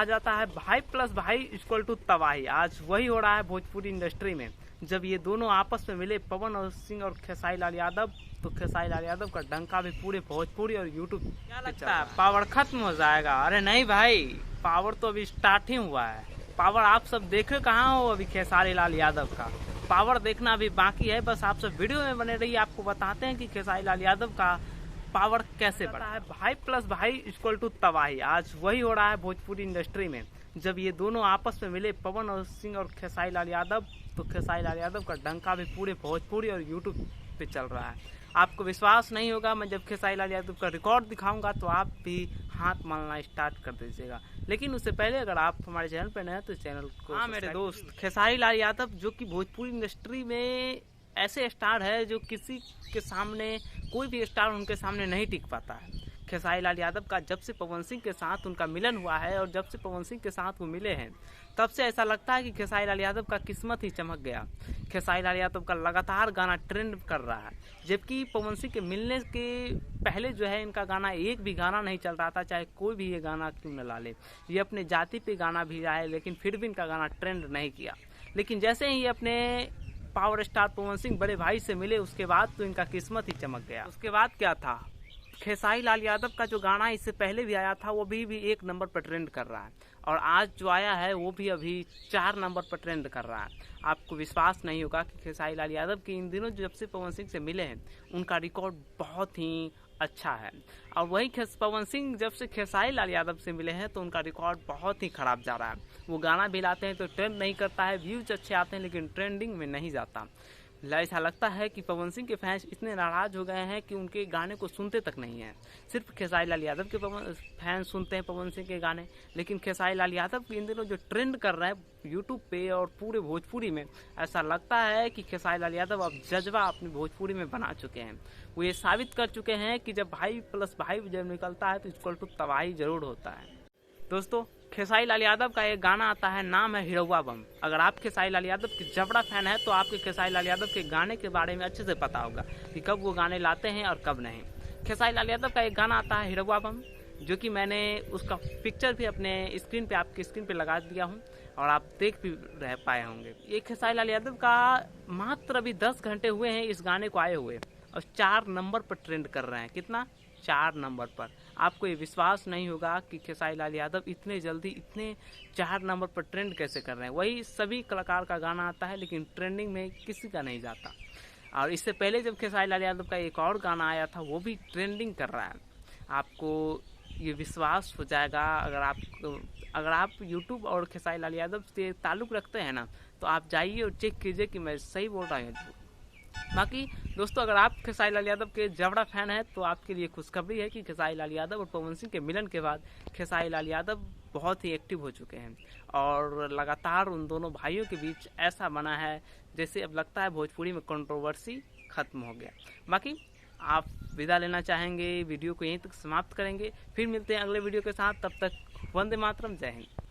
आ जाता है भाई प्लस भाई इक्वल टू तबाही। आज वही हो रहा है भोजपुरी इंडस्ट्री में। जब ये दोनों आपस में मिले पवन सिंह और खेसारी लाल यादव, तो खेसारी लाल यादव का डंका भी पूरे भोजपुरी और यूट्यूब क्या लगता है पावर खत्म हो जाएगा? अरे नहीं भाई, पावर तो अभी स्टार्ट ही हुआ है। पावर आप सब देखे कहाँ हो अभी खेसारी लाल यादव का? पावर देखना अभी बाकी है। बस आप सब वीडियो में बने रहिए, आपको बताते हैं कि खेसारी लाल यादव का पावर कैसे बढ़ा है। भाई प्लस भाई इक्वल टू तबाही। आज वही हो रहा है भोजपुरी इंडस्ट्री में। जब ये दोनों आपस में मिले पवन सिंह और खेसारी लाल यादव, तो खेसारी लाल यादव का डंका भी पूरे भोजपुरी और यूट्यूब पे चल रहा है। आपको विश्वास नहीं होगा, मैं जब खेसारी लाल यादव का रिकॉर्ड दिखाऊंगा तो आप भी हाथ मलना स्टार्ट कर दीजिएगा। लेकिन उससे पहले अगर आप हमारे चैनल पर नए हैं तो चैनल को मेरे दोस्त, खेसारी लाल यादव जो कि भोजपुरी इंडस्ट्री में ऐसे स्टार है जो किसी के सामने, कोई भी स्टार उनके सामने नहीं टिक पाता है। खेसारी लाल यादव का जब से पवन सिंह के साथ उनका मिलन हुआ है और जब से पवन सिंह के साथ वो मिले हैं, तब से ऐसा लगता है कि खेसारी लाल यादव का किस्मत ही चमक गया। खेसारी लाल यादव का लगातार गाना ट्रेंड कर रहा है, जबकि पवन सिंह के मिलने के पहले जो है इनका गाना एक भी गाना नहीं चल रहा था, चाहे कोई भी ये गाना क्यों न ला ले। ये अपने जाति पे गाना भी आए लेकिन फिर भी इनका गाना ट्रेंड नहीं किया। लेकिन जैसे ही अपने पावर स्टार पवन सिंह बड़े भाई से मिले, उसके बाद तो इनका किस्मत ही चमक गया। उसके बाद क्या था, खेसारी लाल यादव का जो गाना इससे पहले भी आया था वो भी 1 नंबर पर ट्रेंड कर रहा है, और आज जो आया है वो भी अभी 4 नंबर पर ट्रेंड कर रहा है। आपको विश्वास नहीं होगा कि खेसारी लाल यादव के इन दिनों जब से पवन सिंह से मिले हैं उनका रिकॉर्ड बहुत ही अच्छा है, और वही पवन सिंह जब से खेसारी लाल यादव से मिले हैं तो उनका रिकॉर्ड बहुत ही खराब जा रहा है। वो गाना भी लाते हैं तो ट्रेंड नहीं करता है, व्यूज अच्छे आते हैं लेकिन ट्रेंडिंग में नहीं जाता। ऐसा लगता है कि पवन सिंह के फैंस इतने नाराज हो गए हैं कि उनके गाने को सुनते तक नहीं हैं। सिर्फ खेसारी लाल यादव के फैंस सुनते हैं पवन सिंह के गाने, लेकिन खेसारी लाल यादव इन दिनों जो ट्रेंड कर रहे हैं यूट्यूब पे और पूरे भोजपुरी में, ऐसा लगता है कि खेसारी लाल यादव अब जज्बा अपनी भोजपुरी में बना चुके हैं। वो ये साबित कर चुके हैं कि जब भाई प्लस भाई जब निकलता है तो इक्वल टू तबाही जरूर होता है। दोस्तों, खेसारी लाल यादव का एक गाना आता है, नाम है हिड़ौआ बम। अगर आप खेसारी लाल यादव के जबड़ा फैन है तो आपके खेसारी लाल यादव के गाने के बारे में अच्छे से पता होगा कि कब वो गाने लाते हैं और कब नहीं। खेसारी लाल यादव का एक गाना आता है हिड़ौआ बम, जो कि मैंने उसका पिक्चर भी अपने स्क्रीन पे, आपकी स्क्रीन पे लगा दिया हूँ और आप देख भी रह पाए होंगे। ये खेसारी लाल यादव का मात्र अभी 10 घंटे हुए हैं इस गाने को आए हुए, और 4 नंबर पर ट्रेंड कर रहे हैं। कितना? 4 नंबर पर। आपको ये विश्वास नहीं होगा कि खेसारी लाल यादव इतने जल्दी इतने 4 नंबर पर ट्रेंड कैसे कर रहे हैं। वही सभी कलाकार का गाना आता है लेकिन ट्रेंडिंग में किसी का नहीं जाता। और इससे पहले जब खेसारी लाल यादव का एक और गाना आया था वो भी ट्रेंडिंग कर रहा है। आपको ये विश्वास हो जाएगा अगर आप यूट्यूब और खेसारी लाल यादव से ताल्लुक़ रखते हैं ना, तो आप जाइए और चेक कीजिए कि मैं सही बोल रहा हूँ। बाकी दोस्तों, अगर आप खेसारी लाल यादव के जबड़ा फैन हैं तो आपके लिए खुशखबरी है कि खेसारी लाल यादव और पवन सिंह के मिलन के बाद खेसारी लाल यादव बहुत ही एक्टिव हो चुके हैं, और लगातार उन दोनों भाइयों के बीच ऐसा बना है जैसे अब लगता है भोजपुरी में कंट्रोवर्सी खत्म हो गया। बाकी आप विदा लेना चाहेंगे, वीडियो को यहीं तक समाप्त करेंगे, फिर मिलते हैं अगले वीडियो के साथ। तब तक वंदे मातरम, जय हिंद।